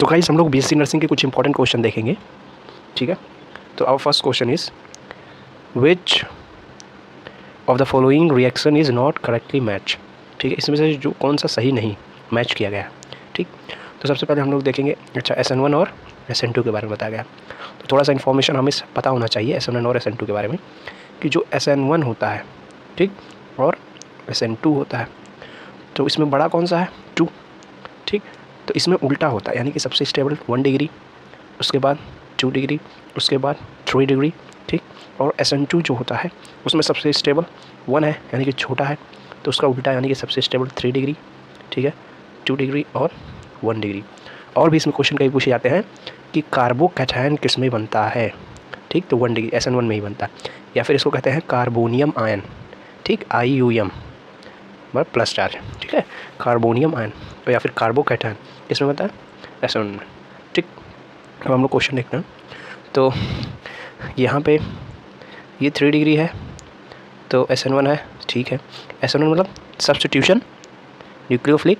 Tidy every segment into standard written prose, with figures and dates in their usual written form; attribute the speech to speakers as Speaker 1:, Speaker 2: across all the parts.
Speaker 1: तो गाइस हम लोग बीएससी नर्सिंग के कुछ इंपॉर्टेंट क्वेश्चन देखेंगे, ठीक है। तो our first question is which of the following reaction is not correctly match, ठीक है। इसमें से जो कौन सा सही नहीं मैच किया गया, ठीक। तो सबसे पहले हम लोग देखेंगे, अच्छा SN1 और SN2 के बारे में बताया गया। तो थोड़ा सा इन्फॉर्मेशन हमें पता होना चाहिए SN1 और SN2 के बारे में, कि जो SN1 होता है, ठीक, और SN2 होता है, तो इसमें बड़ा कौन सा है 2, ठीक। तो इसमें उल्टा होता है, यानी कि सबसे स्टेबल 1 डिग्री, उसके बाद 2 डिग्री, उसके बाद 3 डिग्री, ठीक। और SN2 जो होता है उसमें सबसे स्टेबल 1 है, यानी कि छोटा है, तो उसका उल्टा यानी कि सबसे स्टेबल 3 डिग्री, ठीक है, 2 डिग्री और 1 डिग्री। और भी इसमें क्वेश्चन कई पूछे जाते हैं कि कार्बोकैटायन किस में बनता है, ठीक। तो 1 डिग्री SN1 में ही बनता है, या फिर इसको कहते हैं कार्बोनियम आयन, ठीक, IUM मतलब प्लस चार्ज, ठीक है, कार्बोनियम आयन, या फिर कार्बोकैटायन किसमें बनता है SN1 में, ठीक। अब हम लोग क्वेश्चन देखते हैं। तो यहाँ पे ये 3 डिग्री है, तो SN1 है, ठीक है। SN1 मतलब सब्स्टिट्यूशन न्यूक्लियोफिलिक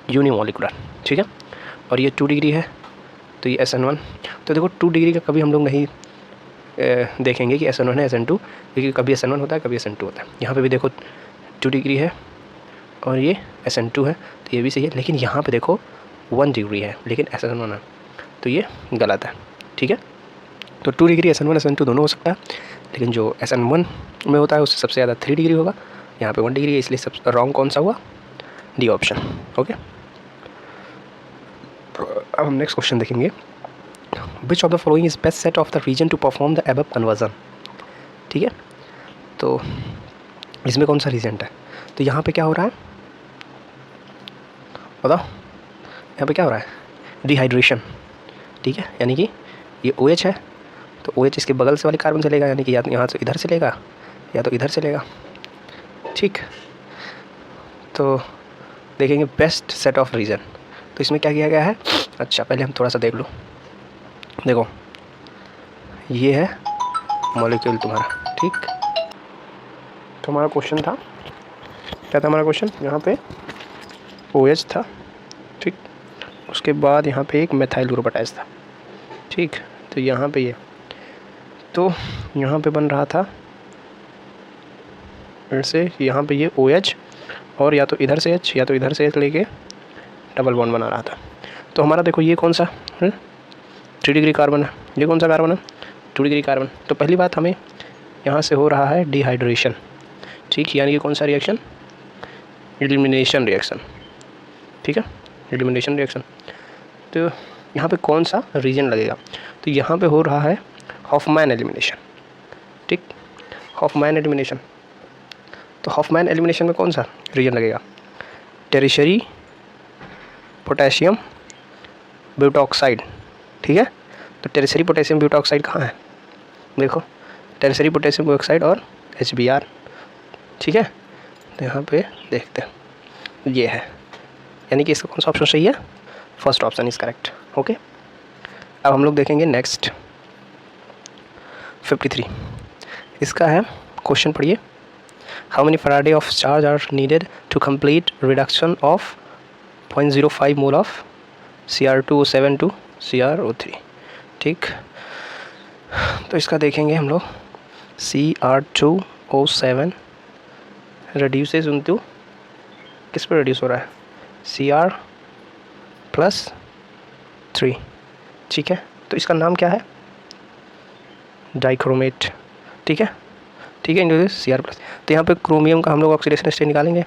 Speaker 1: यूनिमोलिकुलर, ठीक है। और ये 2 डिग्री है, तो ये SN1। तो देखो 2 डिग्री का कभी हम लोग नहीं देखेंगे कि SN1 है SN2, क्योंकि कभी SN1 होता है कभी SN2 होता है। यहाँ पे भी देखो 2 डिग्री है और ये SN2 है, तो ये भी सही है। लेकिन यहाँ पे देखो 1 डिग्री है लेकिन SN1 है, तो ये गलत है, ठीक है। तो 2 डिग्री SN1 SN2 दोनों हो सकता है, लेकिन जो SN1 में होता है उससे सबसे ज़्यादा 3 डिग्री होगा। यहाँ पे 1 डिग्री है, इसलिए सब रॉन्ग कौन सा हुआ, डी ऑप्शन, ओके। अब हम नेक्स्ट क्वेश्चन देखेंगे, which of the following is best set of the reason to perform the above conversion, ठीक है। तो इसमें कौन सा रीजेंट है, तो यहाँ पे क्या हो रहा है बताओ, यहाँ पे क्या हो रहा है, डिहाइड्रेशन, ठीक है। यानी कि ये OH है, तो OH इसके बगल से वाले कार्बन से लेगा, यानी कि या तो यहाँ से इधर से लेगा या तो इधर से लेगा, ठीक। तो देखेंगे बेस्ट सेट ऑफ रीजन, तो इसमें क्या किया गया है, अच्छा पहले हम थोड़ा सा देख लो, देखो ये है मॉलिक्यूल तुम्हारा, ठीक। तो हमारा क्वेश्चन था, क्या था हमारा क्वेश्चन, यहाँ पे OH था, ठीक, उसके बाद यहाँ पे एक मेथाइल ग्रुप अटैच था, ठीक। तो यहाँ पे ये, तो यहाँ पे बन रहा था ऐसे, यहाँ पे ये OH और या तो इधर से H या तो इधर से H लेके डबल बॉन्ड बना रहा था। तो हमारा देखो ये कौन सा 3 डिग्री कार्बन है, ये कौन सा कार्बन है 2 डिग्री कार्बन। तो पहली बात हमें यहाँ से हो रहा है डिहाइड्रेशन, ठीक, यानी कि कौन सा रिएक्शन, एलिमिनेशन रिएक्शन, ठीक है, एलिमिनेशन रिएक्शन। तो यहाँ पे कौन सा रीजन लगेगा, तो यहाँ पे हो रहा है हॉफमैन एलिमिनेशन, ठीक, हॉफमैन एलिमिनेशन। तो हॉफमैन एलिमिनेशन में कौन सा रीजन लगेगा, टेरिशरी पोटेशियम ब्यूटॉक्साइड, ठीक है। तो टेरिशरी पोटेशियम ब्यूटॉक्साइड कहाँ है, देखो टेरिशरी पोटेशियम ब्यूटॉक्साइड और HBr, ठीक है। तो यहाँ पे देखते हैं ये है, यानी कि इसका कौन सा ऑप्शन सही है, first option is correct, okay. अब हम लोग देखेंगे नेक्स्ट 53, इसका है क्वेश्चन पढ़िए, how many faraday of charge are needed to complete reduction of 0.05 mole of Cr2O7 to CrO3, ठीक। तो इसका देखेंगे हम लोग, Cr2O7 reduces into किस पर रिड्यूस हो रहा है, Cr+3, ठीक है। तो इसका नाम क्या है, डाइक्रोमेट, ठीक है, ठीक है, इंटू Cr+। तो यहाँ पे क्रोमियम का हम लोग ऑक्सीडेशन स्टेट निकालेंगे,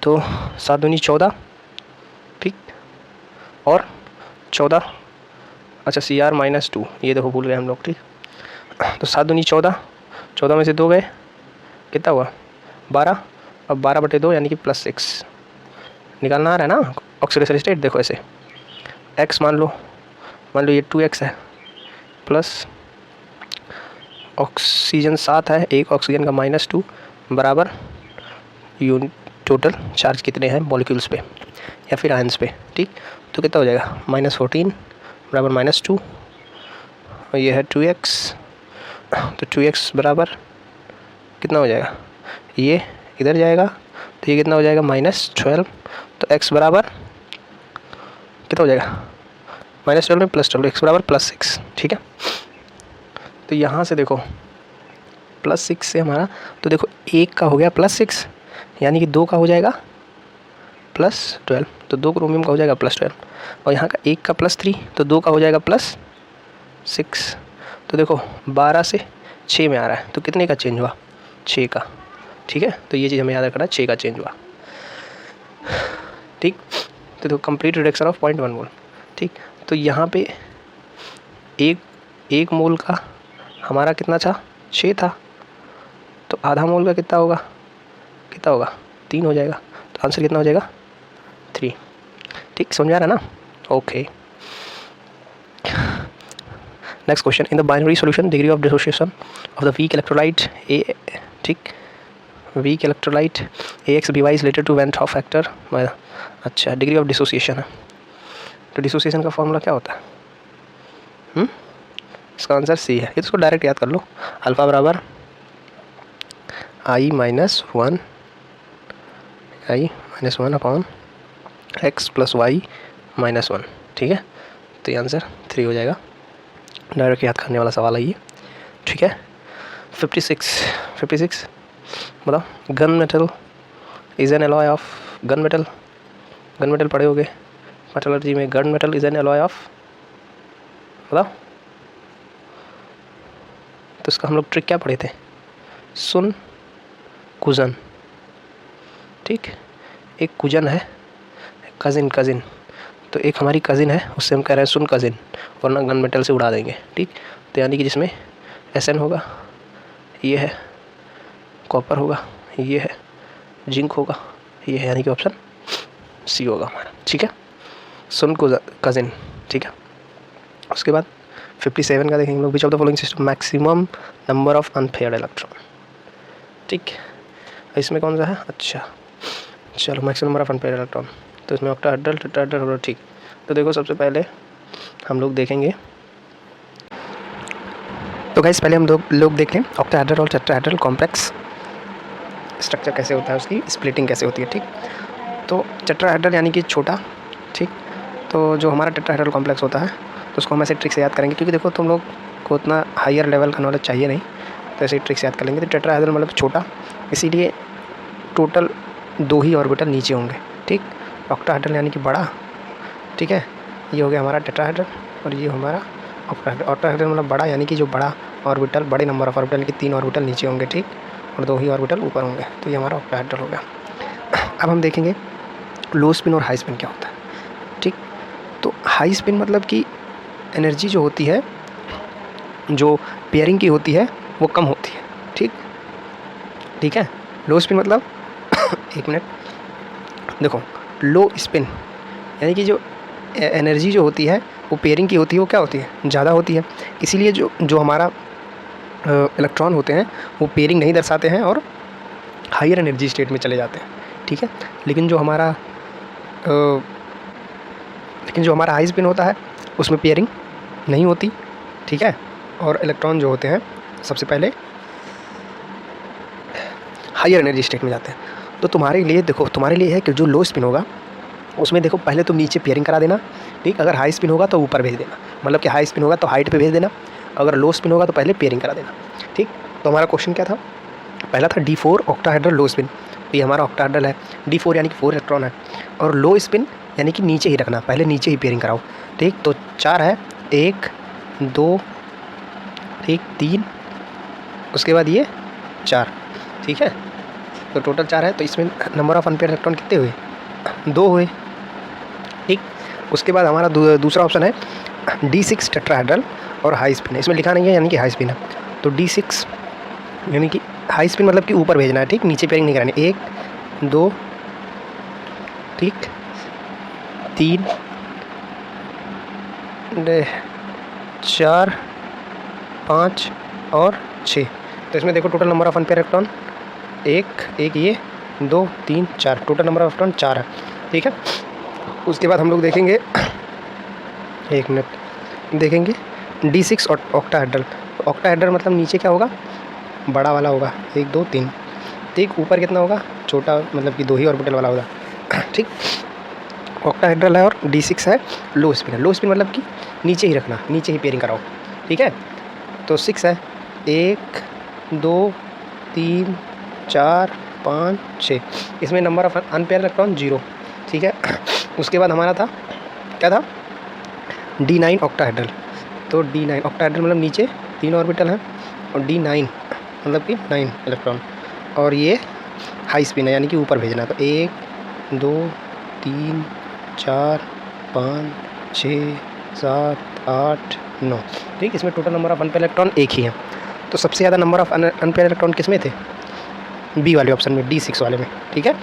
Speaker 1: तो 7 दूनी 14, ठीक, और 14, अच्छा Cr-2, ये देखो भूल गए हम लोग, ठीक। तो 7 दूनी 14, 14 में से 2 गए, कितना हुआ 12, अब 12/2 यानी कि +6 निकालना आ रहा है ना ऑक्सीडेशन स्टेट। देखो ऐसे x मान लो ये 2x है, प्लस ऑक्सीजन 7 है, एक ऑक्सीजन का -2 बराबर टोटल चार्ज कितने हैं मॉलिक्यूल्स पे या फिर आयंस पे, ठीक। तो कितना हो जाएगा -14 बराबर -2, और ये है 2x, तो 2x बराबर कितना हो जाएगा, ये इधर जाएगा तो ये कितना हो जाएगा -12, तो x बराबर कितना हो जाएगा -12 में +12 x बराबर +6, ठीक है। तो यहाँ से देखो +6 से हमारा, तो देखो 1 का हो गया +6, यानी कि 2 का हो जाएगा +12, तो 2 क्रोमियम का हो जाएगा +12, और यहाँ का 1 का +3, तो 2 का हो जाएगा +6। तो देखो 12 से 6 में आ रहा है, तो कितने का चेंज हुआ? 6 का, ठीक है। तो ये चीज़ हमें याद रखना, 6 का चेंज हुआ, ठीक। तो देखो कंप्लीट रिडक्शन ऑफ 0.1 मोल, ठीक। तो यहाँ पे एक मोल का हमारा कितना था? 6 था, तो आधा मोल का कितना होगा? 3 हो जाएगा। तो आंसर कितना हो जाएगा? 3, ठीक। समझ आ रहा है ना? Okay. Next question, in the binary solution degree of dissociation of the weak electrolyte A, ठीक, weak electrolyte AX/BY is related to van't Hoff factor. अच्छा, डिग्री ऑफ डिसोसिएशन है, तो डिसोसिएशन का फॉर्मूला क्या होता है? इसका आंसर सी है। ये तो इसको डायरेक्ट याद कर लो, अल्फा बराबर I-1 अपॉन x + y-1, ठीक है। तो ये आंसर 3 हो जाएगा, डायरेक्ट याद करने वाला सवाल है ये, ठीक है। 56 बताओ, gun metal is an alloy of, gun metal पढ़े होगे मेटलर्जी में, gun metal is an alloy of, बताओ। तो इसका हम लोग ट्रिक क्या पढ़े थे? सुन कुजन, ठीक। एक कुजन है, कज़िन, तो एक हमारी कज़िन है, उससे हम कह रहे हैं सुन कज़िन, वरना गन मेटल से उड़ा देंगे, ठीक। तो यानी कि जिसमें SN होगा, ये है कॉपर होगा, ये है जिंक होगा, ये है, यानी कि ऑप्शन सी होगा हमारा, ठीक है। सुन कज़िन, ठीक है। उसके बाद 57 का देखेंगे हम लोग, विच of the following system maximum number of unpaired electron, ठीक। इसमें कौन सा है? अच्छा चलो, maximum number of unpaired electron, तो इसमें ऑक्टाहेड्रल, टेट्राहेड्रल होगा, ठीक। तो देखो सबसे पहले हम लोग देखेंगे, तो गाइस पहले हम लोग देख लें ऑक्टाहेड्रल और टेट्राहेड्रल कॉम्प्लेक्स स्ट्रक्चर कैसे होता है, उसकी स्प्लिटिंग कैसे होती है, ठीक। तो टेट्राहेड्रल यानी कि छोटा, ठीक। तो जो हमारा टेट्राहेड्रल कॉम्प्लेक्स होता है, तो उसको हम ऐसे ट्रिक से याद करेंगे, क्योंकि देखो तुम लोग को उतना हायर लेवल का नॉलेज चाहिए नहीं, तो ऐसे ट्रिक से याद कर लेंगे। तो टेट्राहेड्रल मतलब छोटा, इसीलिए टोटल 2 ही ऑर्बिटल नीचे होंगे, ठीक। ऑक्टाहेड्रल यानी कि बड़ा, ठीक है। ये हो गया हमारा टेट्राहेड्रल, और ये हमारा ऑक्टाहेड्रल। ऑक्टाहेड्रल मतलब बड़ा, यानी कि जो बड़ा ऑर्बिटल, बड़े नंबर ऑफ ऑर्बिटल, यानी कि 3 ऑर्बिटल नीचे होंगे, ठीक, और 2 ही ऑर्बिटल ऊपर होंगे, तो ये हमारा ऑक्टाहेड्रल हो गया। अब हम देखेंगे लो स्पिन और हाई स्पिन क्या होता है, ठीक। तो हाई स्पिन मतलब कि एनर्जी जो होती है, जो पेयरिंग की होती है, वो कम होती है, ठीक है। लो स्पिन मतलब एक मिनट, देखो लो स्पिन यानी कि जो एनर्जी जो होती है वो पेयरिंग की होती है, वो क्या होती है? ज़्यादा होती है। इसीलिए जो हमारा इलेक्ट्रॉन होते हैं वो पेयरिंग नहीं दर्शाते हैं और हायर एनर्जी स्टेट में चले जाते हैं, ठीक है। लेकिन जो हमारा हाई स्पिन होता है उसमें पेयरिंग नहीं होती, ठीक है। और इलेक्ट्रॉन जो होते हैं सबसे पहले हायर एनर्जी स्टेट में जाते हैं। तो तुम्हारे लिए देखो, तुम्हारे लिए है कि जो लो स्पिन होगा उसमें देखो पहले तुम नीचे पेयरिंग करा देना, ठीक। अगर हाई स्पिन होगा तो ऊपर भेज देना, मतलब कि हाई स्पिन होगा तो हाइट पे भेज देना, अगर लो स्पिन होगा तो पहले पेयरिंग करा देना, ठीक। तो हमारा क्वेश्चन क्या था? पहला था D4 ऑक्टाहेड्रल लो स्पिन, तो ये हमारा ऑक्टाहेड्रल है। D4 यानी कि 4 इलेक्ट्रॉन है, और लो स्पिन यानी कि नीचे ही रखना, पहले नीचे ही पेयरिंग कराओ, ठीक। तो 4 है, 1 2 ठीक 3, उसके बाद ये 4, ठीक है। तो टोटल 4 है, तो इसमें नंबर ऑफ अनपेयर्ड इलेक्ट्रॉन कितने हुए? 2 हुए, ठीक। उसके बाद हमारा दूसरा ऑप्शन है D6 टेट्राहेड्रल और हाई स्पिन, इसमें लिखा नहीं है यानी कि हाई स्पिन है। तो D6 यानी कि हाई स्पिन मतलब कि ऊपर भेजना है, ठीक, नीचे पेयरिंग नहीं करानी। 1 2 ठीक 3 4 5 और 6। तो इसमें देखो total number of unpaired electron एक ये 2 3 4, टोटल नंबर ऑफ इलेक्ट्रॉन 4 है, ठीक है। उसके बाद हम लोग देखेंगे, एक मिनट, देखेंगे D6 और ऑक्टाहेड्रल। ऑक्टाहेड्रल मतलब नीचे क्या होगा? बड़ा वाला होगा, 1 2 3, ठीक। ऊपर कितना होगा? छोटा, मतलब कि 2 ही ऑर्बिटल वाला होगा, ठीक। ऑक्टाहेड्रल है और D6 है लो स्पिन है। लो स्पिन मतलब कि नीचे ही रखना, नीचे ही पेयरिंग कराओ, ठीक है। तो 6 है, 1 2 3 4 5 6, इसमें नंबर ऑफ अनपेयर इलेक्ट्रॉन 0, ठीक है। उसके बाद हमारा था क्या था, D9 ऑक्टाहेड्रल। तो D9 ऑक्टाहेड्रल मतलब नीचे 3 ऑर्बिटल हैं और D9 मतलब कि 9 इलेक्ट्रॉन, और ये हाई स्पिन है यानी कि ऊपर भेजना। तो 1 2 3 4 5 6 7 8 9, ठीक। इसमें total number of unpaired electron एक ही है। तो सबसे ज़्यादा नंबर ऑफ अनपेयर इलेक्ट्रॉन किस में थे, बी वाले ऑप्शन में, D6 वाले में, ठीक है।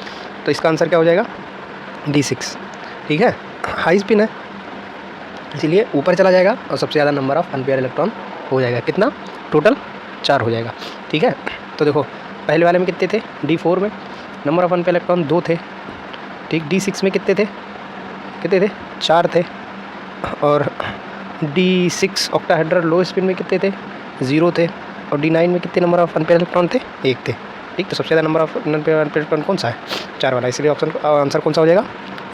Speaker 1: तो इसका आंसर क्या हो जाएगा, D6, ठीक है। हाई स्पिन है इसीलिए ऊपर चला जाएगा और सबसे ज़्यादा नंबर ऑफ अनपेयर इलेक्ट्रॉन हो जाएगा, कितना, टोटल 4 हो जाएगा, ठीक है। तो देखो पहले वाले में कितने थे, D4 में नंबर ऑफ अनपेयर इलेक्ट्रॉन 2 थे, ठीक। D6 में कितने थे, 4 थे। और D6 ऑक्टाहेड्रल लो स्पिन में कितने थे, 0 थे। और D9 में कितने नंबर ऑफ अनपेयर इलेक्ट्रॉन थे, 1 थे, ठीक। तो सबसे ज़्यादा नंबर ऑफ अनपेयर इलेक्ट्रॉन कौन सा है, 4 वाला, इसलिए ऑप्शन आंसर कौन सा हो जाएगा,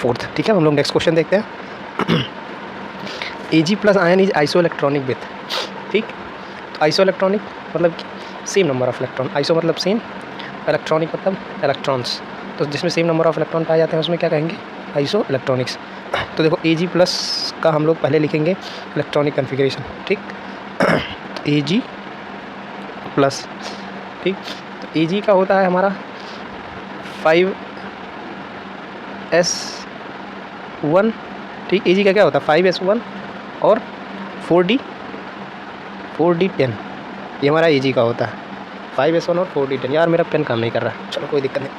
Speaker 1: 4th, ठीक है। हम लोग नेक्स्ट क्वेश्चन देखते हैं। Ag plus ion is iso electronic with, ठीक। तो आइसो इलेक्ट्रॉनिक मतलब same number of electron, iso मतलब सेम, इलेक्ट्रॉनिक मतलब इलेक्ट्रॉन्स। तो जिसमें सेम नंबर ऑफ इलेक्ट्रॉन पाए जाते हैं उसमें क्या कहेंगे, आइसो इलेक्ट्रॉनिक्स। तो देखो Ag प्लस का हम लोग पहले लिखेंगे इलेक्ट्रॉनिक कन्फिगरेशन, ठीक। तो Ag प्लस, ठीक। तो Ag का होता है हमारा 5s1, ठीक। Ag का क्या होता है 5s1 और 4d10, ये हमारा Ag का होता है 5s1 और 4d10। यार मेरा पेन काम नहीं कर रहा, चलो कोई दिक्कत नहीं।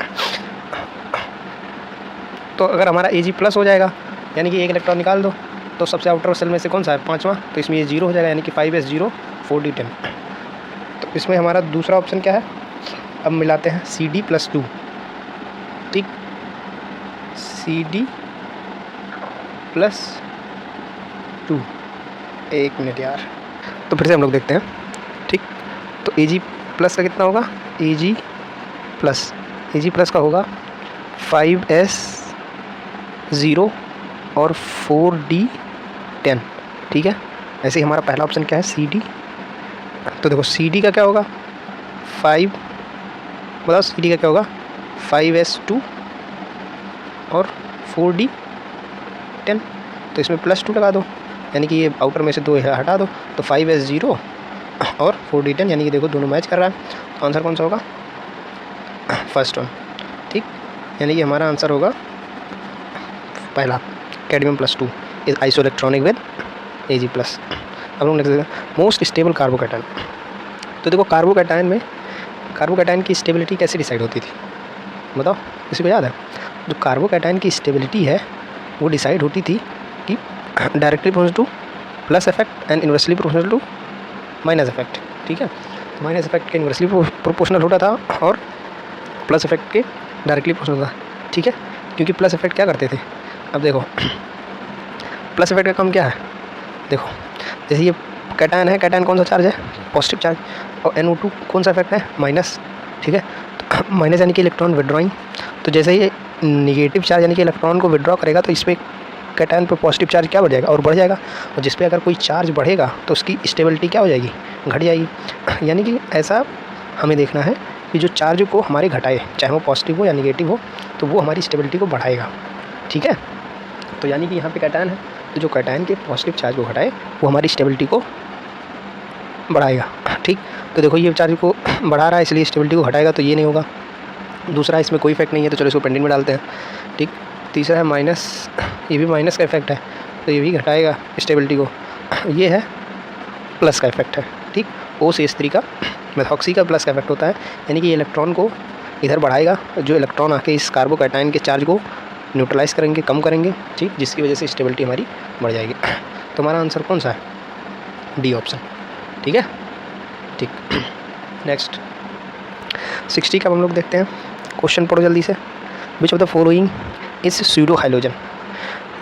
Speaker 1: तो अगर हमारा Ag प्लस हो जाएगा यानी कि एक इलेक्ट्रॉन निकाल दो, तो सबसे आउटर सेल में से कौन सा है, 5वां, तो इसमें ये 0 हो जाएगा यानी कि 5s0 4d10। तो इसमें हमारा दूसरा ऑप्शन क्या है, अब मिलाते हैं CD प्लस 2, ठीक। CD प्लस 2, 1 मिनट यार, तो फिर से हम लोग देखते हैं, ठीक। तो Ag प्लस का कितना होगा, Ag प्लस का होगा 5s0 और 4d10, ठीक है। ऐसे ही हमारा पहला ऑप्शन क्या है, CD। तो देखो CD का क्या होगा 5, बताओ CD का क्या होगा, 5s2 और 4d10। तो इसमें प्लस 2 लगा दो यानी कि ये आउटर में से 2 हटा दो, तो 5s0 और 4d10 यानी कि देखो दोनों मैच कर रहा है। तो आंसर कौन सा होगा, फर्स्ट वन, ठीक। यानी कि हमारा आंसर होगा पहला, cadmium plus 2 is iso electronic with Ag plus. अब लोग नेक्स्ट, मोस्ट स्टेबल कार्बोकैटायन। तो देखो कार्बोकैटायन की स्टेबिलिटी कैसे डिसाइड होती थी, बताओ किसी को याद है। जो कार्बोकैटायन की स्टेबिलिटी है वो डिसाइड होती थी कि directly proportional to plus effect and inversely proportional to minus effect, ठीक है। तो माइनस इफेक्ट के इन्वर्सली प्रोपोर्शनल होता था और प्लस इफेक्ट के डायरेक्टली प्रोपोर्शनल था, ठीक है। क्योंकि प्लस इफेक्ट क्या करते थे, अब देखो प्लस इफेक्ट का काम क्या है, देखो जैसे ये कैटायन है, कैटायन कौन सा चार्ज है, पॉजिटिव चार्ज, और NO2 कौन सा इफेक्ट है, माइनस, ठीक है। तो माइनस यानी कि इलेक्ट्रॉन विड्रॉइंग। तो जैसे ही निगेटिव चार्ज यानी कि इलेक्ट्रॉन को विड्रॉ करेगा तो इस पर कैटायन पर पॉजिटिव चार्ज क्या बढ़ जाएगा, और बढ़ जाएगा। और जिस पे अगर कोई चार्ज बढ़ेगा तो उसकी स्टेबिलिटी क्या हो जाएगी, घट जाएगी। यानी कि ऐसा हमें देखना है कि जो चार्ज को हमारे घटाए, चाहे वो पॉजिटिव हो या निगेटिव हो, तो वो हमारी स्टेबिलिटी को बढ़ाएगा, ठीक है। तो यानी कि यहाँ पे कैटायन है, तो जो कैटायन के पॉजिटिव चार्ज को घटाए वो हमारी स्टेबिलिटी को बढ़ाएगा, ठीक। तो देखो ये चार्ज को बढ़ा रहा है इसलिए स्टेबिलिटी को घटाएगा, तो ये नहीं होगा। दूसरा इसमें कोई इफेक्ट नहीं है, तो चलो इसको पेंडिंग में डालते हैं, ठीक। तीसरा है माइनस, ये भी माइनस का इफेक्ट है, तो ये भी घटाएगा स्टेबिलिटी को। ये है प्लस का इफेक्ट है, ठीक। OCH3 का, मेथॉक्सी का प्लस का इफेक्ट होता है, यानी कि इलेक्ट्रॉन को इधर बढ़ाएगा, जो इलेक्ट्रॉन आके इस कार्बोकैटायन के चार्ज को न्यूट्रलाइज़ करेंगे, कम करेंगे, ठीक, जिसकी वजह से स्टेबिलिटी हमारी बढ़ जाएगी। तो हमारा आंसर कौन सा है, D ऑप्शन, ठीक है, ठीक। नेक्स्ट 60 का हम लोग देखते हैं, क्वेश्चन पढ़ो जल्दी से। विच of the following is pseudo halogen,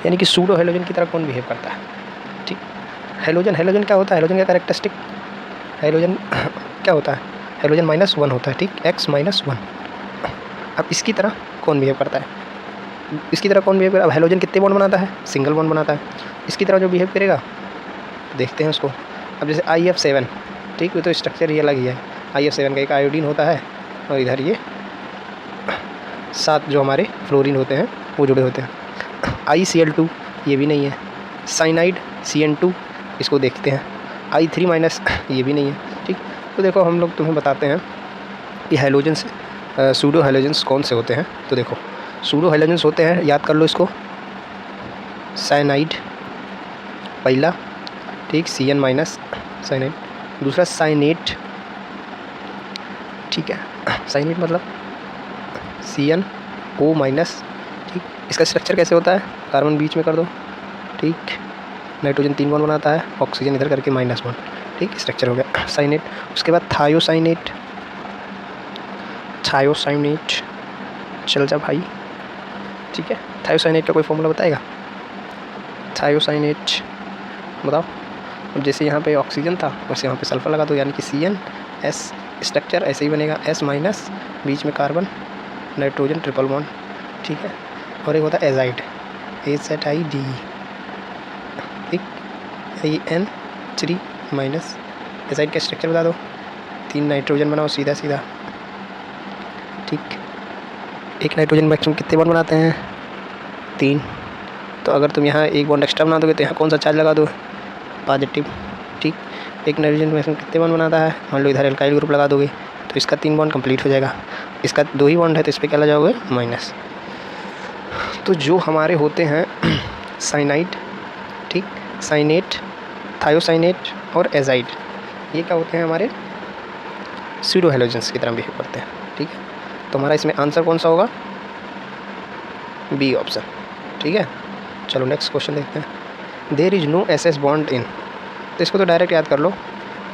Speaker 1: यानी कि सूडो हाइलोजन की तरह कौन बिहेव करता है, ठीक। हाइलोजन क्या होता है, हाइलोजन का कैरेक्टरिस्टिक, हाइलोजन क्या होता है, हाइलोजन -1 होता है, ठीक, X-1। अब इसकी तरह कौन बिहेव करता है, इसकी तरह कौन बिहेव करेगा? अब हेलोजन कितने बॉन्ड बनाता है? सिंगल बॉन्ड बनाता है। इसकी तरह जो बिहेव करेगा देखते हैं उसको। अब जैसे IF7, ठीक, वो तो स्ट्रक्चर ही अलग ही है। IF7 का एक आयोडीन होता है और इधर ये 7 जो हमारे फ्लोरीन होते हैं वो जुड़े होते हैं। ICl2 ये भी नहीं है। साइनाइड CN2 इसको देखते हैं। I3- ये भी नहीं है। ठीक, तो देखो हम लोग तुम्हें बताते हैं कि हेलोजेंस सूडो हेलोजेंस कौन से होते हैं। तो देखो सूडो हेलोजेंस होते हैं, याद कर लो इसको। साइनाइड पहला, ठीक, CN- साइनाइड। दूसरा साइनेट, ठीक है, साइनेट मतलब CnO-, ठीक। इसका स्ट्रक्चर कैसे होता है? कार्बन बीच में कर दो, ठीक, नाइट्रोजन 3 बॉन्ड बनाता है, ऑक्सीजन इधर करके -1, ठीक, स्ट्रक्चर हो गया साइनेट। उसके बाद थायोसाइनेट, चल जा भाई, ठीक है। थायोसाइनेट का कोई फॉर्मूला बताएगा? थायोसाइनेट बताओ। अब जैसे यहाँ पे ऑक्सीजन था वैसे यहाँ पे सल्फर लगा दो, यानी कि CnS, स्ट्रक्चर ऐसे ही बनेगा S-, बीच में कार्बन, नाइट्रोजन ट्रिपल बॉन्ड, ठीक है। और एक होता है एजाइड, AZID, ठीक, AN3-। एजाइड का स्ट्रक्चर बता दो। 3 नाइट्रोजन बनाओ सीधा सीधा, ठीक। एक नाइट्रोजन मैक्सिमम कितने बॉन्ड बनाते हैं? 3। तो अगर तुम यहाँ एक बॉन्ड एक्स्ट्रा बना दोगे तो यहाँ कौन सा चार्ज लगा दो? पॉजिटिव, ठीक। एक नाइट्रोजन मैक्सिमम कितने बॉन्ड बनाता है? मान लो इधर एल्काइल ग्रुप लगा दोगे तो इसका 3 बॉन्ड कंप्लीट हो जाएगा। इसका 2 ही बॉन्ड है तो इस पर क्या लगा जाओगे? माइनस। तो जो हमारे होते हैं साइनाइड, ठीक, साइनेट, थायोसाइनेट और एजाइड, ये क्या होते हैं? हमारे सूडो हेलोजेंस की तरह बिहेव करते हैं, ठीक है। तो हमारा इसमें आंसर कौन सा होगा? बी ऑप्शन, ठीक है। चलो नेक्स्ट क्वेश्चन देखते हैं। There is no SS bond in. तो इसको तो डायरेक्ट याद कर लो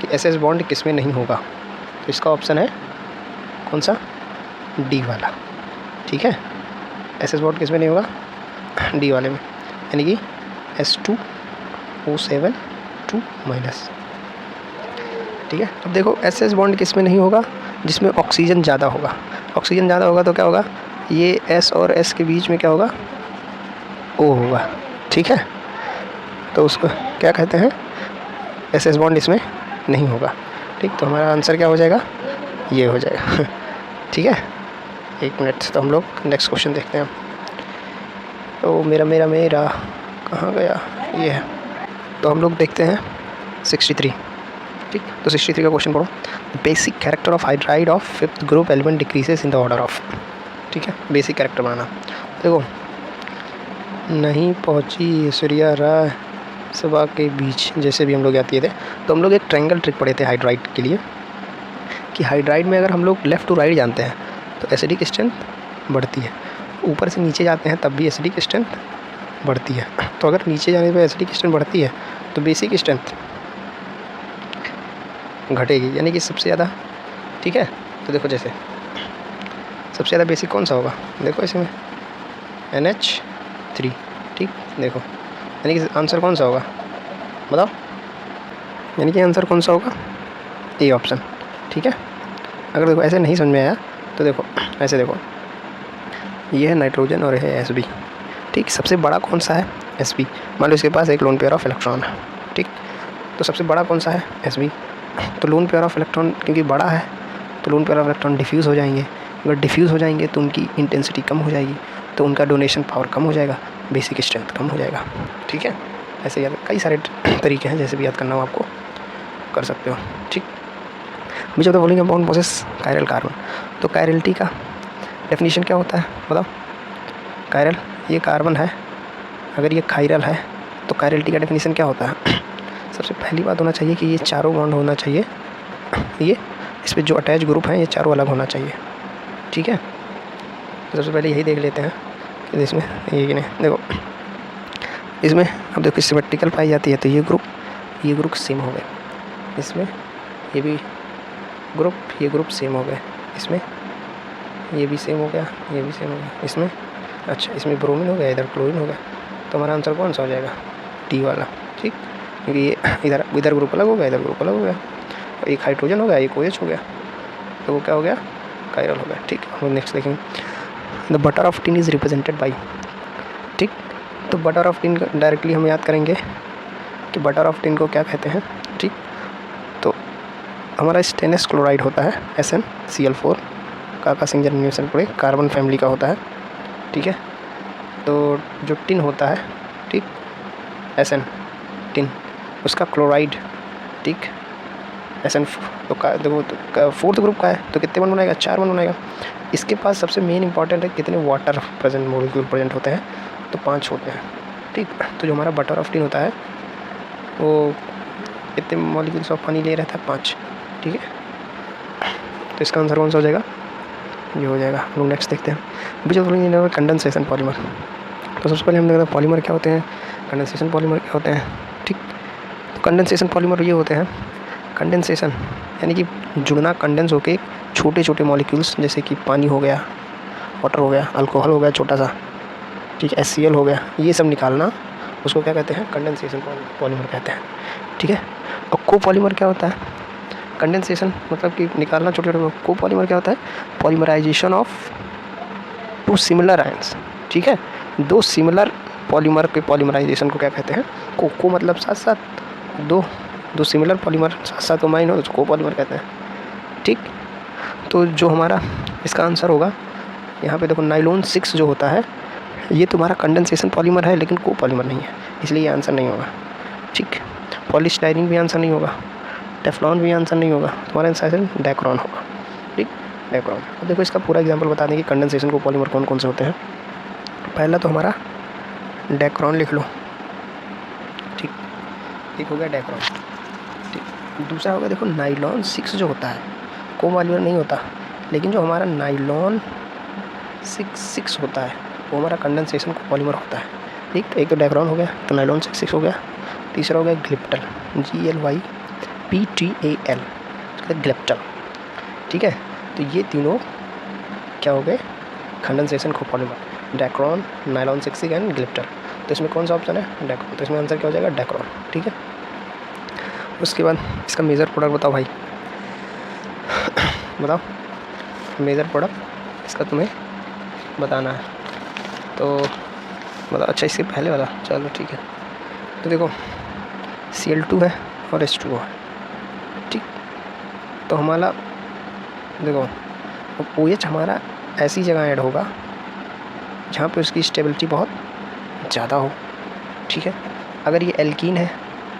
Speaker 1: कि SS बॉन्ड किस में नहीं होगा। तो इसका ऑप्शन है कौन सा? डी वाला, ठीक है। SS बॉन्ड किस में नहीं होगा? डी वाले में, यानी कि S2O7 2-, ठीक है। अब देखो SS बॉन्ड किस में नहीं होगा? जिसमें ऑक्सीजन ज़्यादा होगा। ऑक्सीजन ज़्यादा होगा तो क्या होगा? ये S और S के बीच में क्या होगा? O होगा, ठीक है। तो उसको क्या कहते हैं? SS बॉन्ड इसमें नहीं होगा, ठीक। तो हमारा आंसर क्या हो जाएगा? ये हो जाएगा, ठीक है। 1 मिनट, तो हम लोग नेक्स्ट क्वेश्चन देखते हैं। तो मेरा कहाँ गया? ये है। तो हम लोग देखते हैं 63, ठीक। तो 63 का क्वेश्चन पढ़ो। Basic character of hydride of 5th group element decreases in the order of, ठीक है। बेसिक कैरेक्टर बनाना। देखो नहीं पहुंची सूर्या राय सभा के बीच, जैसे भी हम लोग याद किए थे। तो हम लोग एक ट्रायंगल ट्रिक पढ़े थे हाइड्राइड के लिए, कि हाइड्राइड में अगर हम लोग लेफ़्ट टू राइट जानते हैं तो एसिडिक स्ट्रेंथ बढ़ती है, ऊपर से नीचे जाते हैं तब भी एसिडिक स्ट्रेंथ बढ़ती है। तो अगर नीचे जाने पर एसिडिक स्ट्रेंथ बढ़ती है तो बेसिक स्ट्रेंथ घटेगी, यानी कि सबसे ज़्यादा, ठीक है। तो देखो जैसे सबसे ज़्यादा बेसिक कौन सा होगा? देखो इसमें NH3, ठीक। देखो यानी कि आंसर कौन सा होगा? बताओ, यानी कि आंसर कौन सा होगा? ए ऑप्शन, ठीक है। अगर देखो ऐसे नहीं समझ में आया तो देखो ऐसे देखो, ये है नाइट्रोजन और ये है Sb, ठीक। सबसे बड़ा कौन सा है? Sb। मान लो इसके पास एक लोन पेयर ऑफ इलेक्ट्रॉन है, ठीक। तो सबसे बड़ा कौन सा है? Sb। तो लोन पेयर ऑफ इलेक्ट्रॉन क्योंकि बड़ा है तो lone pair of electron diffuse हो जाएंगे। अगर डिफ्यूज़ हो जाएंगे तो उनकी इंटेंसिटी कम हो जाएगी, तो उनका डोनेशन पावर कम हो जाएगा, बेसिक स्ट्रेंथ कम हो जाएगा, ठीक है। ऐसे याद कई सारे तरीके हैं, जैसे भी याद करना हो आपको कर सकते हो, ठीक। Which of the following compound posses chiral carbon. तो कायरलिटी का डेफिनेशन क्या होता है? बताओ। कायरल, ये कार्बन है, अगर ये कायरल है तो कायरलिटी का डेफिनेशन क्या होता है? सबसे पहली बात होना चाहिए कि ये चारों बॉन्ड होना चाहिए, ये इस पर जो अटैच ग्रुप हैं ये चारों अलग होना चाहिए, ठीक है। तो सबसे पहले यही देख लेते हैं कि इसमें ये नहीं, देखो इसमें अब देखो सिमेट्रिकल पाई जाती है तो ये ग्रुप सेम हो गए, इसमें ये भी ग्रुप सेम हो गए, इसमें ये भी सेम हो गया, ये भी सेम हो गया, इसमें अच्छा इसमें ब्रोमीन हो गया, इधर क्लोरीन हो गया। तो हमारा आंसर कौन सा हो जाएगा? डी वाला, ठीक। क्योंकि ये इधर ग्रुप अलग हो गया, इधर ग्रुप अलग हो गया, एक हाइड्रोजन हो गया, एक OH हो गया, तो वो क्या हो गया? कायरल हो गया, ठीक। हम नेक्स्ट देखेंगे। The butter of tin is represented by. तो बटर ऑफ टिन डायरेक्टली हम याद करेंगे कि बटर ऑफ टिन को क्या कहते हैं, ठीक। तो हमारा स्टेनलेस क्लोराइड होता है SnCl4 का सिंगल जनरेशन पूरे कार्बन फैमिली का होता है, ठीक है। तो जो टिन होता है, ठीक, Sn टिन, उसका क्लोराइड, ठीक, Sn तो का देखो तो फोर्थ ग्रुप का है तो कितने बन बनाएगा, 4 बन बनाएगा। इसके पास सबसे मेन इंपॉर्टेंट है कितने वाटर प्रेजेंट मॉलिक्यूल प्रेजेंट होते हैं, तो 5 होते हैं, ठीक। तो जो हमारा बटर ऑफ टिन होता है वो कितने मॉलिक्यूल्स ऑफ पानी ले रहता है, 5, ठीक है। तो इसका आंसर कौन सा हो जाएगा, ये हो जाएगा। हम लोग नेक्स्ट देखते हैं विच ऑफ कंडेंसेशन पॉलीमर। तो सबसे पहले हम देखते हैं पॉलीमर क्या होते हैं, कंडेंसेशन पॉलीमर क्या होते हैं, ठीक। तो कंडेंसेशन पॉलीमर ये होते हैं, कंडेंसेशन यानी कि जुड़ना, कंडेंस होके छोटे छोटे मॉलिक्यूल्स जैसे कि पानी हो गया, वाटर हो गया, अल्कोहल हो गया छोटा सा, ठीक है, HCl हो गया, ये सब निकालना, उसको क्या कहते हैं, कंडेंसेशन पॉलीमर कहते हैं, ठीक है। और कोपॉलीमर क्या होता है, कंडेंसेशन मतलब कि निकालना छोटे छोटे, कोपॉलीमर क्या होता है, पॉलीमराइजेशन ऑफ 2 सिमिलर आयंस, ठीक है। 2 सिमिलर पॉलीमर के पॉलीमराइजेशन को क्या कहते हैं, को मतलब साथ साथ दो सिमिलर पॉलीमर साथ साथ कम्बाइन हो तो कोपॉलीमर कहते हैं, ठीक। तो जो हमारा इसका आंसर होगा यहाँ पे देखो, नाइलॉन 6 जो होता है ये तुम्हारा कंडेंसेशन पॉलीमर है लेकिन कोपॉलीमर नहीं है, इसलिए ये आंसर नहीं होगा, ठीक। पॉलीस्टाइरीन भी आंसर नहीं होगा, टेफ्लॉन भी आंसर नहीं होगा, तुम्हारा आंसर डेक्रॉन होगा, ठीक, डेक्रॉन। अब देखो इसका पूरा एग्जांपल बता दें कि कंडेंसेशन को पॉलीमर कौन कौन से होते हैं। पहला तो हमारा डेक्रॉन लिख लो, ठीक, एक हो गया डेक्रॉन, ठीक। दूसरा होगा देखो नाइलॉन 6 जो होता है कोपॉलीमर नहीं होता, लेकिन जो हमारा नाइलॉन 6 होता है वो हमारा कंडेंसेशन पॉलीमर होता है, ठीक। तो एक तो डेक्रॉन हो गया, तो नाइलॉन 6 हो गया। तीसरा हो गया ग्लिप्टल, GLYPTAL, ग्लिप्टल, ठीक है। तो ये तीनों क्या हो गए, condensation copolymer, Dacron, nylon 6 and glyptal. तो इसमें कौन सा ऑप्शन है, डेक्रॉन। तो इसमें आंसर क्या हो जाएगा, डेक्रॉन, ठीक है। उसके बाद इसका मेजर प्रोडक्ट बताओ भाई, बताओ मेजर प्रोडक्ट इसका तुम्हें बताना है, तो बताओ। अच्छा इसके पहले वाला, चलो ठीक है। तो देखो Cl2 है और H2O है, ठीक। तो हमारा देखो OH हमारा ऐसी जगह ऐड होगा जहाँ पे उसकी स्टेबिलिटी बहुत ज़्यादा हो, ठीक है। अगर ये एल्कीन है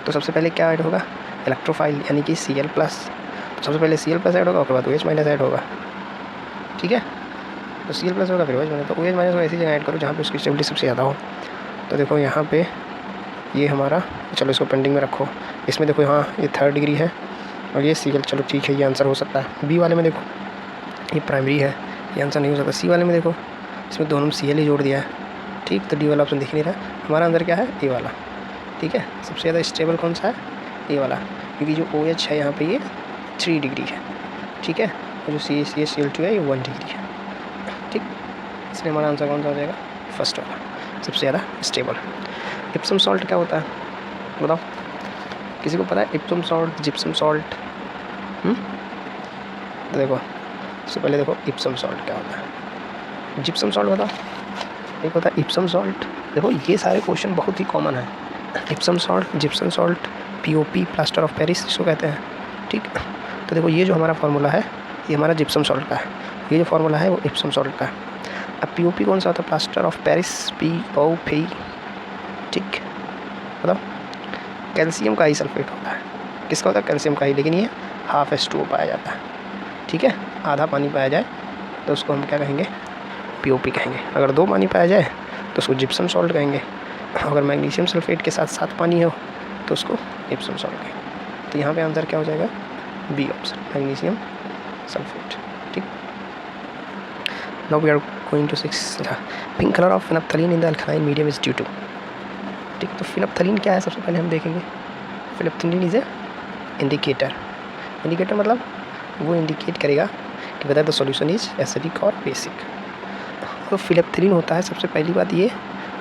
Speaker 1: तो सबसे पहले क्या ऐड होगा, इलेक्ट्रोफाइल यानी कि Cl+। तो सबसे पहले Cl+ ऐड होगा, उसके बाद OH- ऐड होगा, ठीक है। तो Cl+ होगा फिर OH-, तो OH- को ऐसी जगह ऐड करो जहाँ पे उसकी स्टेबिलिटी सबसे ज़्यादा हो। तो देखो यहाँ पे ये हमारा, चलो इसको पेंडिंग में रखो। इसमें देखो यहाँ ये 3rd डिग्री है और ये Cl, चलो ठीक है, ये आंसर हो सकता है। बी वाले में देखो ये प्राइमरी है, ये आंसर नहीं हो सकता। सी वाले में देखो इसमें दोनों Cl ही जोड़ दिया है, ठीक। तो डी वाला ऑप्शन दिख नहीं रहा, हमारा आंसर क्या है, ए वाला, ठीक है। सबसे ज़्यादा स्टेबल कौन सा है, ए वाला, क्योंकि जो OH है यहाँ पे ये 3 डिग्री है, ठीक है। और जो Cl2 है ये 1 डिग्री है, ठीक। इसलिए हमारा आंसर कौन सा हो जाएगा, फर्स्ट वाला, सबसे ज़्यादा स्टेबल। इप्सम सॉल्ट क्या होता है बताओ, किसी को पता है, इप्सम सॉल्ट, जिप्सम सॉल्ट। तो देखो सबसे पहले देखो इप्सम सॉल्ट क्या होता है, जिप्सम सॉल्ट बताओ, एक होता है इप्सम सॉल्ट। देखो ये सारे क्वेश्चन बहुत ही कॉमन है, Epsom salt, gypsum salt, POP plaster of Paris इसको कहते हैं, ठीक। तो देखो ये जो हमारा फार्मूला है ये हमारा जिप्सम सॉल्ट का है, ये जो फार्मूला है वो इप्सम सॉल्ट का है। अब POP कौन सा होता है, प्लास्टर ऑफ पेरिस, POP, ठीक। बताओ कैल्शियम का ही सल्फेट होता है, किसका होता है, कैल्शियम का ही, लेकिन ये ½ H2O पाया जाता है, ठीक है। आधा पानी पाया जाए तो उसको हम क्या कहेंगे, POP कहेंगे। अगर 2 पानी पाया जाए तो उसको जिप्सम सॉल्ट कहेंगे। अगर मैग्नीशियम सल्फेट के साथ 7 पानी हो तो उसको इप्सम सॉल्ट कहेंगे। तो यहाँ पे आंसर क्या हो जाएगा, बी ऑप्शन, मैग्नीशियम सल्फेट, ठीक। Now we are going to 6, pink colour of phenolphthalein in the alkaline medium is due to, ठीक। तो फिनप्थलीन क्या है, सबसे पहले हम देखेंगे। Phenolphthalein is a indicator, indicator मतलब वो इंडिकेट करेगा कि whether the solution is acidic और बेसिक। तो फिनप्थलीन होता है, सबसे पहली बात ये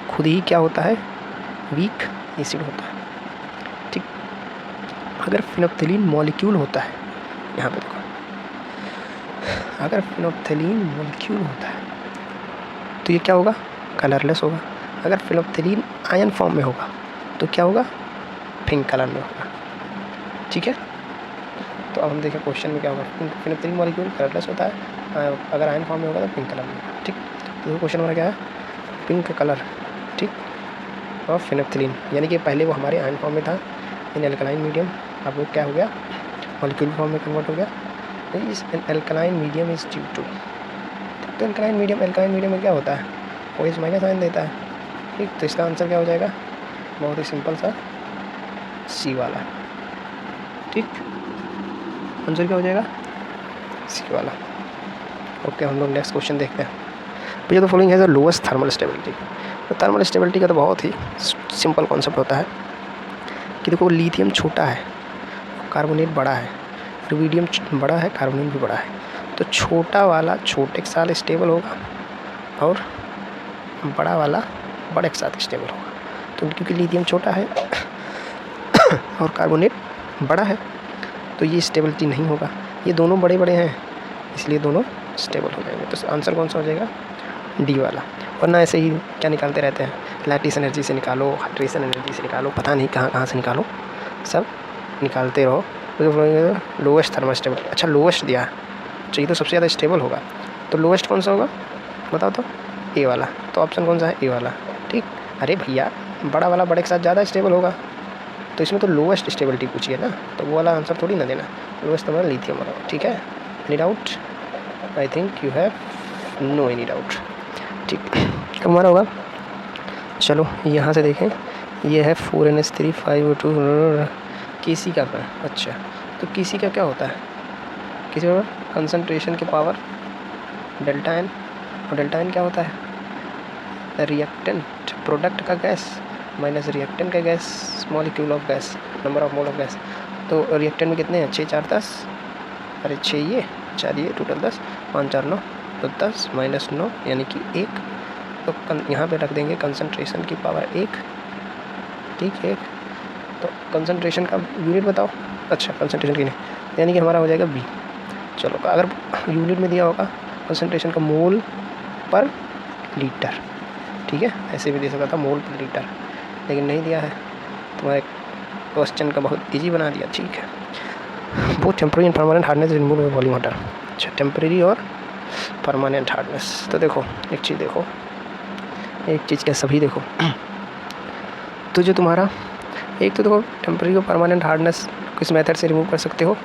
Speaker 1: खुद ही क्या होता है, वीक एसिड होता है, ठीक। अगर फिनप्थलीन मॉलिक्यूल होता है, यहाँ पे देखो, अगर फिनप्थलीन मॉलिक्यूल होता है तो ये क्या होगा, कलरलेस होगा। अगर फिनप्थलीन आयन फॉर्म में होगा तो क्या होगा, पिंक कलर में होगा। ठीक है, तो अब हम देखें क्वेश्चन में क्या होगा। फिनोप्थलीन मॉलिक्यूल कलरलेस होता है, अगर आयन फॉर्म में होगा तो पिंक कलर में होगा। ठीक, तो क्वेश्चन हमारा क्या है, पिंक कलर। ठीक, और फिनोप्थलीन यानी कि पहले वो हमारे आयन फॉर्म में था इन एल्कलाइन मीडियम, अब वो क्या हो गया, मॉलिक्यूल फॉर्म में कन्वर्ट हो गया। इस alkaline medium is due to, तो एल्कलाइन मीडियम में क्या होता है, वो इस माइनस आयन देता है। ठीक, तो इसका आंसर क्या हो जाएगा, बहुत ही सिंपल सा सी वाला। ठीक, आंसर क्या हो जाएगा, सी वाला। ओके, हम लोग नेक्स्ट क्वेश्चन देखते हैं। भैया तो following has the lowest thermal stability. तो थर्मल स्टेबिलिटी का तो बहुत ही सिंपल कॉन्सेप्ट होता है कि देखो लिथियम छोटा है, कार्बोनेट बड़ा है, रुबिडियम बड़ा है, कार्बोनेट भी बड़ा है, तो छोटा वाला छोटे के साथ स्टेबल होगा और बड़ा वाला बड़े के साथ स्टेबल होगा। तो क्योंकि लिथियम छोटा है और कार्बोनेट बड़ा है तो ये स्टेबिलिटी नहीं होगा, ये दोनों बड़े बड़े हैं इसलिए दोनों स्टेबल हो जाएंगे। तो आंसर कौन सा हो जाएगा, डी वाला। वरना ऐसे ही क्या निकालते रहते हैं, लैटिस एनर्जी से निकालो, हाइड्रेशन एनर्जी से निकालो, पता नहीं कहाँ से निकालो, सब निकालते रहो। तो लोवेस्ट थर्मल स्टेबिलिटी, अच्छा लोवेस्ट दिया है, तो ये तो सबसे ज़्यादा स्टेबल होगा, तो लोवेस्ट कौन सा होगा बताओ तो, ए वाला। तो ऑप्शन कौन सा है, ए वाला। ठीक, अरे भैया बड़ा वाला बड़े के साथ ज़्यादा स्टेबल होगा, तो इसमें तो लोवेस्ट स्टेबिलिटी पूछिए ना, तो वो वाला आंसर थोड़ी ना देना, लोवेस्ट हमारा लिथियम वाला। ठीक है, any doubt, I think you have no any doubt. ठीक, कब हमारा होगा, चलो यहाँ से देखें, ये है 4NH3 5O2 केसी का है। अच्छा, तो केसी का क्या होता है, किसी का कंसंट्रेशन के पावर डेल्टा एन, और डेल्टा एन क्या होता है, रिएक्टेंट प्रोडक्ट का गैस माइनस रिएक्टेंट का gas, molecule of gas, number of mole of gas. तो रिएक्टेंट में कितने हैं, 6 4 10, अरे 6 ये 4 ये, टोटल 10, 5 4 9, तो 10 माइनस 9 यानी कि 1। तो यहाँ पे रख देंगे कंसंट्रेशन की पावर 1। ठीक है, तो कंसंट्रेशन का यूनिट बताओ, अच्छा कंसंट्रेशन की नहीं, यानी कि हमारा हो जाएगा बी। चलो अगर यूनिट में दिया होगा कंसंट्रेशन का मोल पर लीटर, ठीक है, ऐसे भी दे सकता था मोल पर लीटर, लेकिन नहीं दिया है, तुम्हारे क्वेश्चन का बहुत इजी बना दिया। ठीक है, वो temporary and permanent hardness remove volume water. अच्छा, टेम्परेरी और परमानेंट हार्डनेस, तो देखो एक चीज़ देखो, एक चीज़ क्या सभी देखो, तो जो तुम्हारा एक तो देखो टेम्परेरी और परमानेंट हार्डनेस किस मेथड से रिमूव कर सकते हो,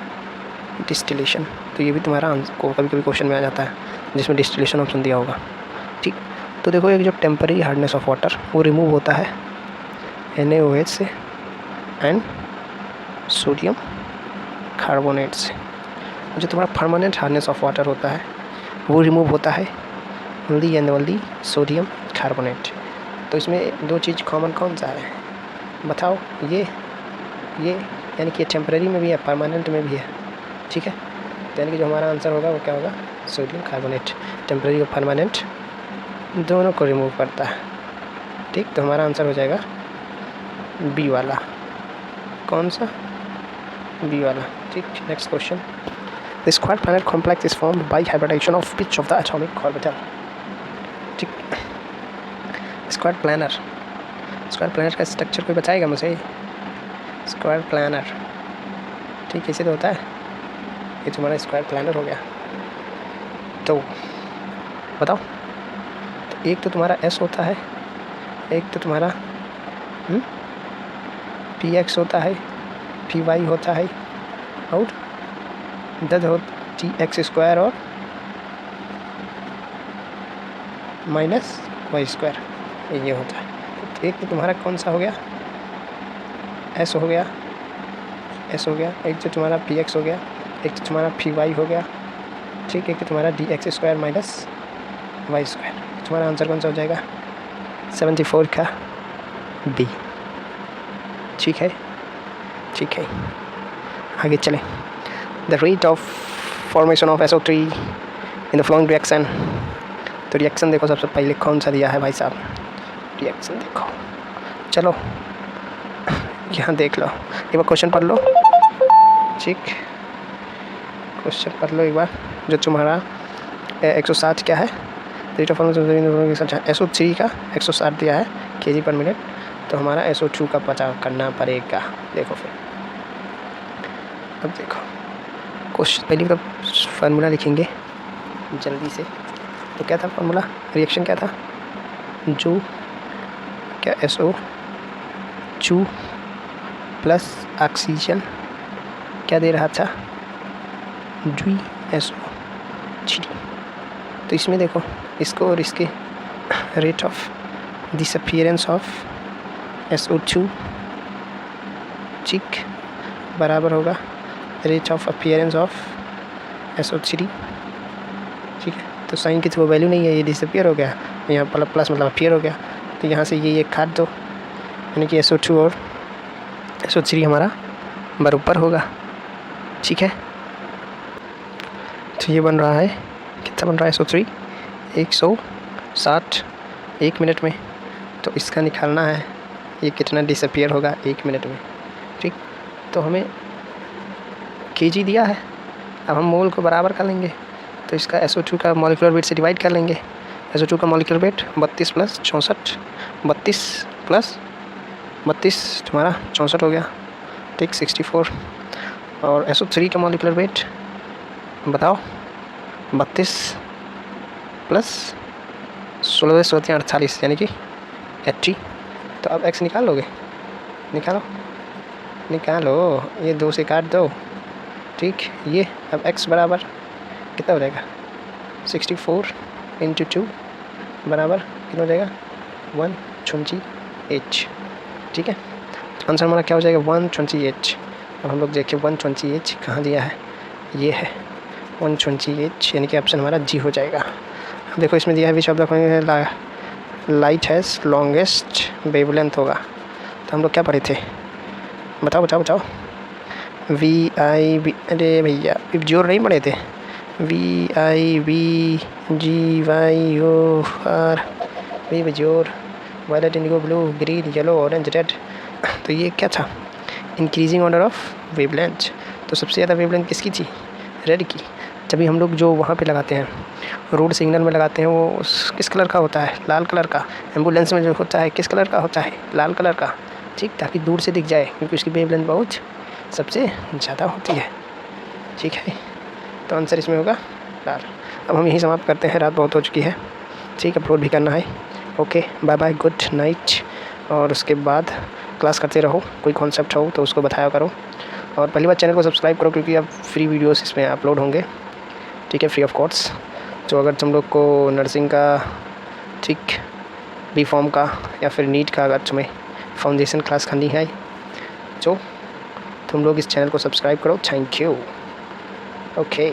Speaker 1: डिस्टिलेशन। तो ये भी तुम्हारा आंसर को कभी कभी क्वेश्चन में आ जाता है जिसमें डिस्टिलेशन ऑप्शन दिया होगा। ठीक, तो देखो एक जो टेम्परेरी हार्डनेस ऑफ वाटर वो रिमूव होता है NaOH से एंड सोडियम कार्बोनेट से। जो तुम्हारा परमानेंट हार्डनेस ऑफ वाटर होता है वो रिमूव होता है only and only sodium carbonate. तो इसमें दो चीज़ कॉमन कौन सा है बताओ, ये यानी कि टेम्परेरी में भी है, परमानेंट में भी है। ठीक है, तो यानी कि जो हमारा आंसर होगा वो क्या होगा, सोडियम कार्बोनेट। टेम्परेरी और परमानेंट दोनों को रिमूव करता है। ठीक, तो हमारा आंसर हो जाएगा बी वाला। कौन सा, बी वाला। ठीक, next question, the square planet complex is formed by hybridization of which of the atomic orbital. ठीक, स्क्वायर प्लैनेट का स्ट्रक्चर कोई बताएगा मुझे, स्क्वायर प्लैनर। ठीक, कैसे तो होता है, ये तुम्हारा स्क्वायर प्लैनर हो गया, तो बताओ। तो एक तो तुम्हारा S होता है, एक तो तुम्हारा PX होता है, PY होता है, और दस हो TX² और माइनस Y², ये होता है। तो एक तो तुम्हारा कौन सा हो गया, S हो गया, एक तो तुम्हारा PX हो गया, एक तो तुम्हारा PY हो गया। ठीक, एक तो तुम्हारा DX² माइनस Y²। तुम्हारा आंसर कौन सा हो जाएगा, 74 का B। ठीक है, आगे चलें। The rate of formation of SO3 in the flowing reaction. तो रिएक्शन देखो सबसे पहले कौन सा दिया है भाई साहब, रिएक्शन देखो, चलो यहाँ देख लो एक बार, क्वेश्चन पढ़ लो। ठीक, क्वेश्चन पढ़ लो एक बार। जो तुम्हारा 160 क्या है, रेट ऑफ फॉर्मेशन SO3 का 160 दिया है kg/मिनट, तो हमारा SO2 का पता करना पड़ेगा। देखो फिर अब देखो क्वेश्चन, पहले तो फार्मूला लिखेंगे जल्दी से। तो क्या था फार्मूला, रिएक्शन क्या था, जो क्या SO2 प्लस ऑक्सीजन क्या दे रहा था, SO3। तो इसमें देखो इसको और इसके rate of disappearance of SO2 ठीक बराबर होगा rate of appearance of SO3। ठीक है, तो साइन की तो वैल्यू नहीं है, ये डिसअपीयर हो गया, यहाँ प्लस मतलब अपीयर हो गया, तो यहाँ से ये काट दो, यानी कि SO2 और SO3 हमारा बराबर होगा। ठीक है, तो ये बन रहा है, कितना बन रहा है, SO3 160 1 मिनट में। तो इसका निकालना है ये कितना डिसअपीयर होगा 1 मिनट में। ठीक, तो हमें kg दिया है, अब हम मोल को बराबर कर लेंगे, तो इसका SO2 का मॉलिक्यूलर वेट से डिवाइड कर लेंगे। SO2 का मॉलिक्यूलर वेट 32 प्लस 64, 32 प्लस 32 तुम्हारा 64 हो गया। ठीक, 64। और SO3 का मॉलिक्यूलर वेट बताओ, 32 प्लस 16 16 48 यानी कि 80। तो अब x निकाल लोगे, निकालो, ये 2 से काट दो। ठीक, ये अब x बराबर कितना हो जाएगा, 64 × 2 बराबर कितना हो जाएगा, 120H। ठीक है, आंसर हमारा क्या हो जाएगा, 120H। अब हम लोग देखिए 120H कहाँ दिया है, ये है 120H, यानी कि ऑप्शन हमारा जी हो जाएगा। अब देखो इसमें दिया है विच of the light has longest wavelength होगा। तो हम लोग क्या पढ़े थे, बताओ बताओ बताओ, VIV, अरे भैया जोर नहीं पढ़े थे, VIVGYOR, वी जोर, violet indigo blue green yellow orange red. तो ये क्या था, इंक्रीजिंग ऑर्डर ऑफ वेवलेंथ। तो सबसे ज़्यादा वेवलेंथ किसकी थी, रेड की। जब हम लोग जो वहाँ पे लगाते हैं, रोड सिग्नल में लगाते हैं, वो किस कलर का होता है, लाल कलर का। एम्बुलेंस में जो होता है किस कलर का होता है, लाल कलर का। ठीक, ताकि दूर से दिख जाए, क्योंकि उसकी वेवलेंथ बहुत सबसे ज़्यादा होती है। ठीक है, तो आंसर इसमें होगा लाल। अब हम यही समाप्त करते हैं, रात बहुत हो चुकी है। ठीक, अपलोड भी करना है। Okay, bye bye, good night. और उसके बाद क्लास करते रहो, कोई कॉन्सेप्ट हो तो उसको बताया करो। और पहली बार चैनल को सब्सक्राइब करो, क्योंकि अब फ्री वीडियोस इसमें अपलोड होंगे। ठीक है, फ्री ऑफ कॉस्ट। तो अगर तुम लोग को नर्सिंग का, ठीक, B.Pharm का या फिर नीट का अगर तुम्हें फाउंडेशन क्लास करनी है, तो तुम लोग इस चैनल को सब्सक्राइब करो। Thank you. ओके।